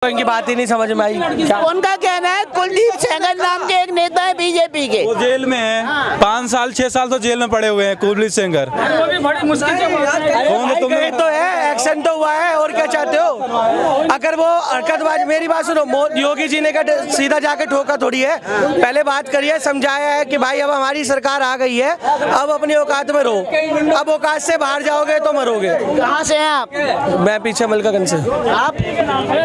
इनकी बात ही नहीं समझ में आई। उनका कहना है कुलदीप सेंगर नाम के एक नेता है बीजेपी के, वो जेल में है। 5 साल 6 साल तो जेल में पड़े हुए हैं कुलदीप सेंगर। वो भी बड़ी मुश्किल से तो है, एक्शन तो हुआ है, और क्या चाहते हो। अगर वो हरकतबाज, मेरी बात सुनो, योगी जी ने सीधा जाके ठोका थोड़ी है, पहले बात करिए, समझाया है कि भाई अब हमारी सरकार आ गई है, अब अपनी औकात में रहो, अब औकात से बाहर जाओगे तो मरोगे। कहाँ से हैं आप? मैं पीछे मलकागंज से। आप?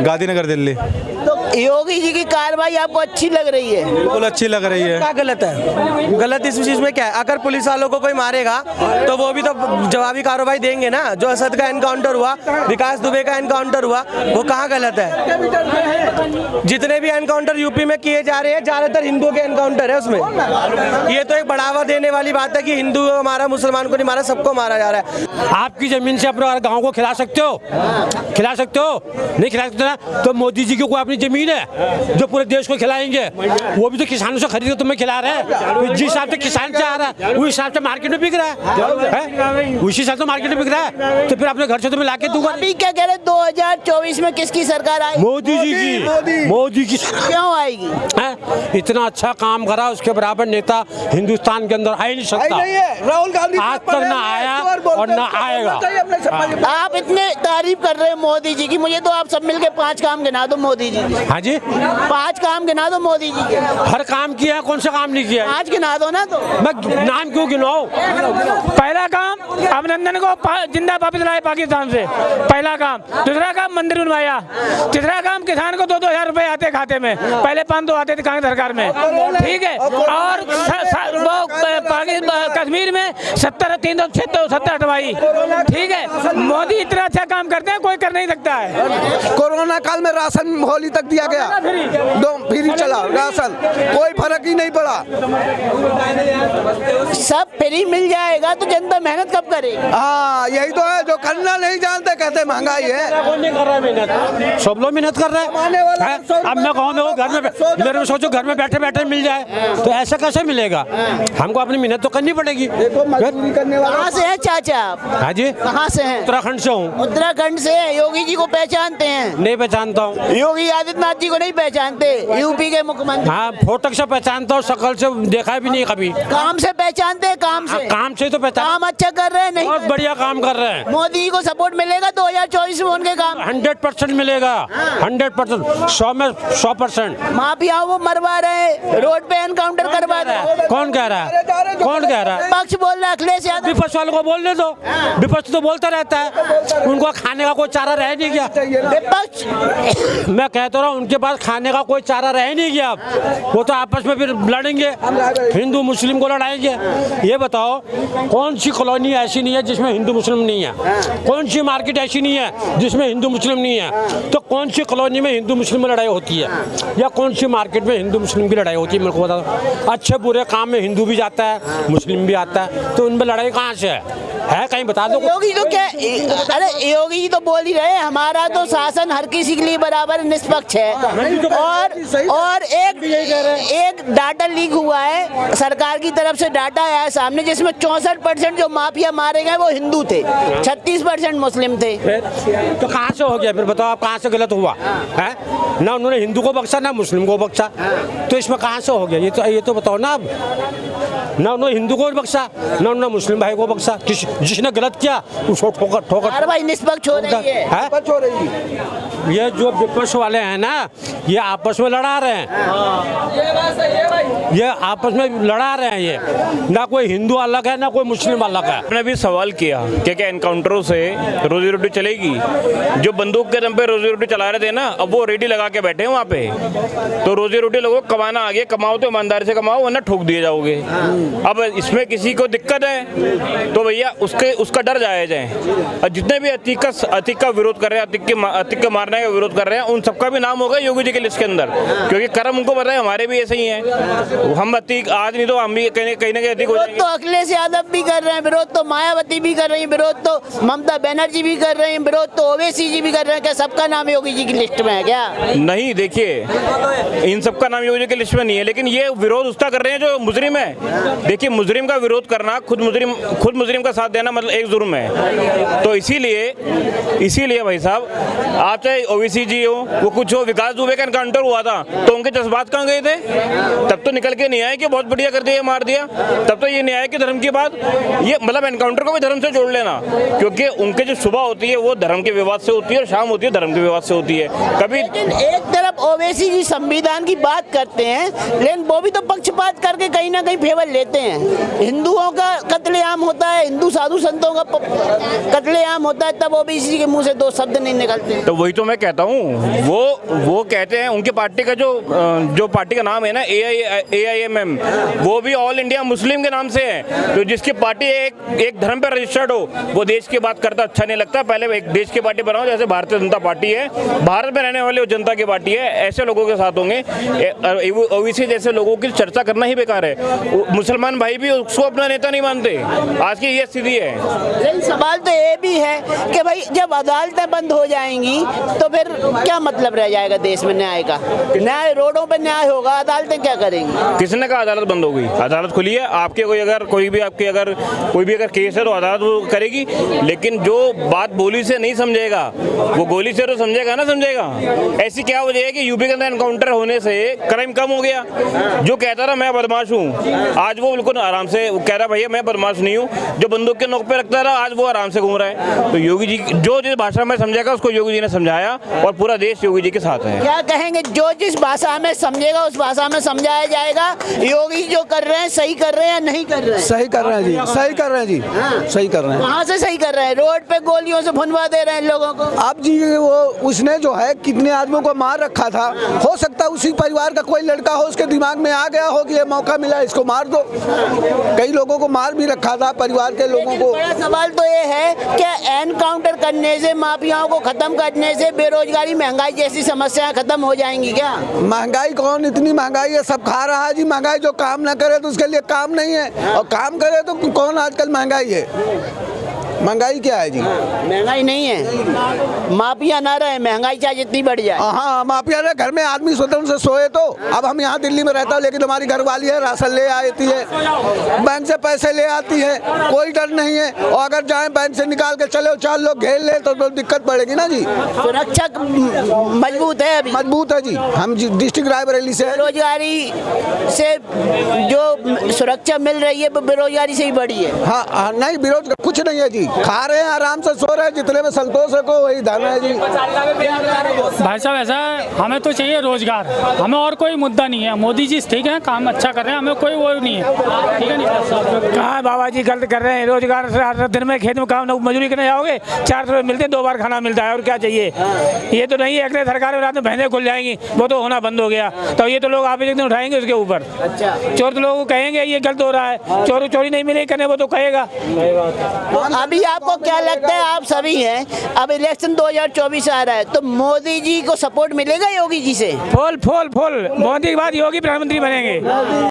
गांधीनगर दिल्ली। तो योगी जी की कार्रवाई आपको अच्छी लग रही है? बिल्कुल अच्छी लग रही है। क्या गलत है? गलत इस चीज में क्या है? अगर पुलिस वालों को कोई मारेगा तो वो भी तो जवाबी कार्रवाई देंगे ना। जो असद का एनकाउंटर हुआ, विकास दुबे का एनकाउंटर हुआ, वो कहाँ गलत है? जितने भी एनकाउंटर यूपी में किए जा रहे हैं, ज्यादातर हिंदुओं के एनकाउंटर है उसमें। ये तो एक बढ़ावा देने वाली बात है कि हिंदू को मारा, मुसलमान को नहीं मारा, सबको मारा जा रहा है। आपकी जमीन से अपने गांव को खिला सकते हो? खिला सकते हो? नहीं खिला सकते ना, तो मोदी जी की कोई अपनी जमीन है जो पूरे देश को खिलाएंगे? वो भी तो किसानों से खरीद के तुम्हें खिला रहे हैं। जिस हिसाब से किसान चाह रहा है उस हिसाब से मार्केट में बिक रहा है, उसी हिसाब से मार्केट में बिक रहा है। तो फिर अपने घर से तुम्हें लाके दूंगा। अभी क्या कह रहे 2024 में किसकी सरकार आएगी? मोदी जी की। मोदी की। क्यों आएगी? इतना अच्छा काम करा, उसके बराबर नेता हिंदुस्तान के अंदर आ ही नहीं सकता। राहुल गांधी आज तक ना आया और ना आएगा। आप इतने तारीफ कर रहे हैं मोदी जी की, मुझे तो आप सब मिलके 5 काम गिना दो मोदी जी के। हाँ जी, 5 काम गिना दो मोदी जी के। हर काम किया, कौन सा काम नहीं किया? 5 गिना दो ना। तो मैं नाम क्यों गिनाऊं? पहला काम अभिनंदन को जिंदा वापस लाए पाकिस्तान से, पहला काम। दूसरा काम मंदिर बनवाया। तीसरा काम किसान को 2-2 हजार रुपए आते खाते में, पहले 500 आते थे कांग्रेस सरकार में, ठीक है। और कश्मीर में 70 हटवाई, ठीक है। मोदी इतना अच्छा काम करते हैं, कोई कर नहीं सकता है। कोरोना काल में राशन होली तक दिया गया, फ्री चला राशन, कोई फर्क ही नहीं पड़ा। सब फ्री मिल जाएगा तो जनता मेहनत कब करेगी? हाँ यही तो है, जो करना नहीं जानते कहते महंगाई है। कौन नहीं कर रहा है मेहनत? सब लोग मेहनत कर रहे हैं। अब मैं गाँव में हूँ, घर में मेरे में सोचो घर में बैठे बैठे मिल जाए तो ऐसा कैसे मिलेगा? हमको अपनी मेहनत तो करनी पड़ेगी। कहाँ से है चाचा आप? हाँ जी, कहाँ से हैं? उत्तराखंड से हूँ। उत्तराखंड से हैं। योगी जी को पहचानते हैं? नहीं पहचानता हूँ। योगी आदित्यनाथ जी को नहीं पहचानते? यूपी के मुख्यमंत्री। हाँ, फोटो से पहचानता हूँ, शकल से देखा भी नहीं कभी। काम से पहचानते हैं? काम से? काम से तो पहचान। काम अच्छा कर रहे हैं? नहीं बहुत बढ़िया काम कर रहे हैं। मोदी जी को सपोर्ट मिलेगा 2024 में उनके काम? 100% मिलेगा, 100%, 100 में 100%। माफियाओं को मरवा रहे, रोड पे एनकाउंटर करवा रहे। कौन कह रहा है? कौन कह रहा है? पक्ष बोल रहा है अखिलेश यादव। विपक्ष वालों को बोलने दो, विपक्ष तो बोलता रहता है, उनको खाने का कोई चारा रह नहीं गया। विपक्ष मैं कहता रहा हूँ, उनके पास खाने का कोई चारा रह नहीं गया। वो तो आपस में फिर लड़ेंगे, हिंदू मुस्लिम को लड़ाएंगे। ये बताओ कौन सी कॉलोनी ऐसी नहीं है जिसमें हिंदू मुस्लिम नहीं है? कौन सी मार्केट ऐसी नहीं है जिसमें हिंदू मुस्लिम नहीं है? तो कौन सी कॉलोनी में हिंदू मुस्लिम में लड़ाई होती है, या कौन सी मार्केट में हिंदू मुस्लिम की लड़ाई होती है? मेरे को बता दो। अच्छे बुरे काम में हिंदू भी जाता है, मुस्लिम भी आता है, तो उनमें लड़ाई कहाँ से है? कहीं बता दो। योगी तो क्या, अरे योगी जी तो बोल ही रहे, हमारा तो शासन हर किसी के लिए बराबर निष्पक्ष है। और एक डाटा लीक हुआ है, सरकार की तरफ से डाटा आया है सामने, जिसमें 64% जो माफिया मारे गए वो हिंदू थे, 36% मुस्लिम थे। तो कहाँ से हो गया फिर? बताओ आप, कहाँ से गलत हुआ है? ना उन्होंने हिंदू को बख्शा ना मुस्लिम को बख्शा, तो इसमें कहाँ से हो गया? ये तो बताओ ना। अब ना उन्होंने हिंदू को बख्शा, ना उन्होंने मुस्लिम भाई को बख्शा। जिसने गलत किया उसको ठोकर भाई निष्पक्ष हो रही है। ये जो विपक्ष वाले हैं ना, ये आपस में लड़ा रहे हैं, ये आपस में लड़ा रहे हैं। ये ना कोई हिंदू अलग है ना कोई मुस्लिम अलग है। आपने भी सवाल किया क्या एनकाउंटरों से रोजी रोटी चलेगी? जो बंदूक के दम पे रोजी रोटी चला रहे थे ना, अब वो रेडी लगा के बैठे हैं वहाँ पे। तो रोजी रोटी लोगों को कमाना आ गया, कमाओ तो ईमानदारी से कमाओ, वरना ठोक दिए जाओगे। अब इसमें किसी को दिक्कत है तो भैया उसका डर जायज है। और जितने भी अतीक का विरोध कर रहे हैं, अतीक के मारने का विरोध कर रहे हैं, उन सबका भी नाम होगा योगी जी के लिस्ट के अंदर, क्योंकि कर्म उनको पता है हमारे भी ऐसे ही हैं। हम अतीक आज नहीं तो हम भी कहीं ना कहीं अतीक हो जाएंगे। तो अखिलेश यादव भी कर रहे हैं विरोध, तो मायावती भी कर रही है विरोध, तो ममता बनर्जी भी कर रहे हैं विरोध, तो ओवैसी जी भी कर रहे हैं। क्या सबका नाम योगी जी की लिस्ट में है क्या? नहीं, देखिए इन सबका नाम योगी जी की लिस्ट में नहीं है, लेकिन ये विरोध उसका कर रहे हैं जो मुजरिम है। देखिए मुजरिम का विरोध करना, खुद मुजरिम का साथ देना मतलब एक जुर्म है। तो इसीलिए भाई साहब, आप चाहे ओवीसी जी हो, वो कुछ हो, विकास दुबे का एनकाउंटर हुआ था तो उनके जज्बात कहाँ गए थे? तब तो निकल के नहीं आए कि बहुत बढ़िया कर दिया, मार दिया। तब तो ये नहीं आया कि धर्म की बात, ये मतलब एनकाउंटर को भी धर्म से जोड़ लेना, क्योंकि उनके जो सुबह होती है वो धर्म के विवाद से होती है और शाम होती है धर्म के विवाद से होती है। कभी लेकिन एक तरफ ओवैसी जी संविधान की बात करते हैं, लेकिन वो भी तो पक्षपात करके कहीं ना कहीं फेवर लेते हैं। हिंदुओं का कत्लेआम होता है, हिंदू साधु संतों का कत्लेआम होता है, तब ओवैसी के मुंह से दो शब्द नहीं निकलते। तो वही तो मैं कहता हूँ, वो कहते हैं, उनके पार्टी का जो पार्टी का नाम है ना AIMM, वो भी ऑल इंडिया मुस्लिम के नाम से है। तो जिसकी पार्टी एक धर्म पर रजिस्टर्ड हो वो देश की बात करता अच्छा नहीं लगता। पहले एक देश की पार्टी बनाओ, जैसे भारतीय जनता पार्टी है, भारत में रहने वाले जनता की पार्टी है, ऐसे लोगों के साथ होंगे। ओवीसी जैसे लोगों की चर्चा करना ही बेकार है। मुसलमान भाई भी उसको अपना नेता नहीं मानते। आज की ये स्थिति है। लेकिन सवाल तो ये भी है कि भाई जब अदालतें बंद हो जाएंगी तो फिर क्या मतलब रह जाएगा देश में न्याय का? न्याय रोडों पे न्याय होगा, अदालतें क्या करेंगी? किसने कहा अदालत बंद हो गई? अदालत खुली है। आपके कोई भी अगर केस है तो अदालत वो करेगी, लेकिन जो बात बोली से नहीं समझेगा वो गोली से तो समझेगा ना समझेगा। ऐसी क्या वजह है कि यूपी के अंदर एनकाउंटर होने से क्राइम कम हो गया? जो कहता रहा मैं बदमाश हूँ, आज वो बिल्कुल आराम से कह रहा भैया मैं बदमाश नहीं हूँ। जो बंदूक के नोक पे रखता रहा, आज वो आराम से घूम रहा है। तो योगी जी जो जिस भाषा में समझेगा उसको योगी जी ने समझाया और पूरा देश योगी जी के साथ है। क्या कहेंगे, जो जिस भाषा में समझेगा उस भाषा में समझाया जाएगा? योगी जो कर रहे हैं सही कर रहे हैं या नहीं कर रहे हैं? सही कर रहे हैं जी, सही कर रहे हैं जी, सही कर रहे हैं। कहाँ से सही कर रहे हैं? रोड पे गोलियों से भुनवा दे रहे हैं लोगों को। अब जी वो उसने जो है कितने आदमियों को मार रखा था, हो सकता है उसी परिवार का कोई लड़का हो, उसके दिमाग में आ गया हो कि ये मौका मिला इसको मार दो। कई लोगों को मार भी रखा था, परिवार के लोगों को। बड़ा सवाल तो ये है क्या एनकाउंटर करने से, माफियाओं को खत्म करने से बेरोजगारी महंगाई जैसी समस्याएं खत्म हो जाएंगी क्या? महंगाई कौन, इतनी महंगाई है, सब खा रहा है जी महंगाई। जो काम ना करे तो उसके लिए काम नहीं है, और काम करे तो कौन आजकल महंगाई है? महंगाई क्या है जी? महंगाई नहीं है, माफिया ना रहे, महंगाई चाहे जितनी बढ़ जाए। हाँ, माफिया रहे, घर में आदमी स्वतंत्र से सोए तो। अब हम यहाँ दिल्ली में रहता हूँ, लेकिन हमारी घरवाली है, राशन ले आती है, बैंक से पैसे ले आती है, कोई डर नहीं है। और अगर जाए बैंक से निकाल के चले, 4 लोग घेर ले तो दिक्कत पड़ेगी ना जी। सुरक्षा मजबूत है अभी? मजबूत है जी। हम डिस्ट्रिक्ट रायबरेली से। बेरोजगारी से जो सुरक्षा मिल रही है वो बेरोजगारी से ही बढ़ी है। हाँ, नहीं बेरोजगार कुछ नहीं है जी, खा रहे हैं, आराम से सो रहे हैं, जितने में संतोष है को वही धन है जी। भाई साहब ऐसा है, हमें तो चाहिए रोजगार, हमें और कोई मुद्दा नहीं है। मोदी जी ठीक है, काम अच्छा कर रहे हैं, हमें कोई वो नहीं है, ठीक है नहीं। कहाँ बाबा जी गलत कर रहे हैं? रोजगार से दिन में खेत में काम मजदूरी करने जाओगे, 400 रुपये मिलते, 2 बार खाना मिलता है, और क्या चाहिए? ये तो नहीं है अगले सरकार में रात में भैंसें खुल जाएंगी, वो तो होना बंद हो गया। तो ये तो लोग आप एक दिन उठाएंगे उसके ऊपर। अच्छा, चोर तो लोगों को कहेंगे ये गलत हो रहा है, चोरी नहीं मिले करने, वो तो कहेगा। अभी आपको क्या लगता है, आप सभी हैं, अब इलेक्शन 2024 आ रहा है, तो मोदी जी को सपोर्ट मिलेगा योगी जी से? फुल मोदी के बाद योगी प्रधानमंत्री बनेंगे।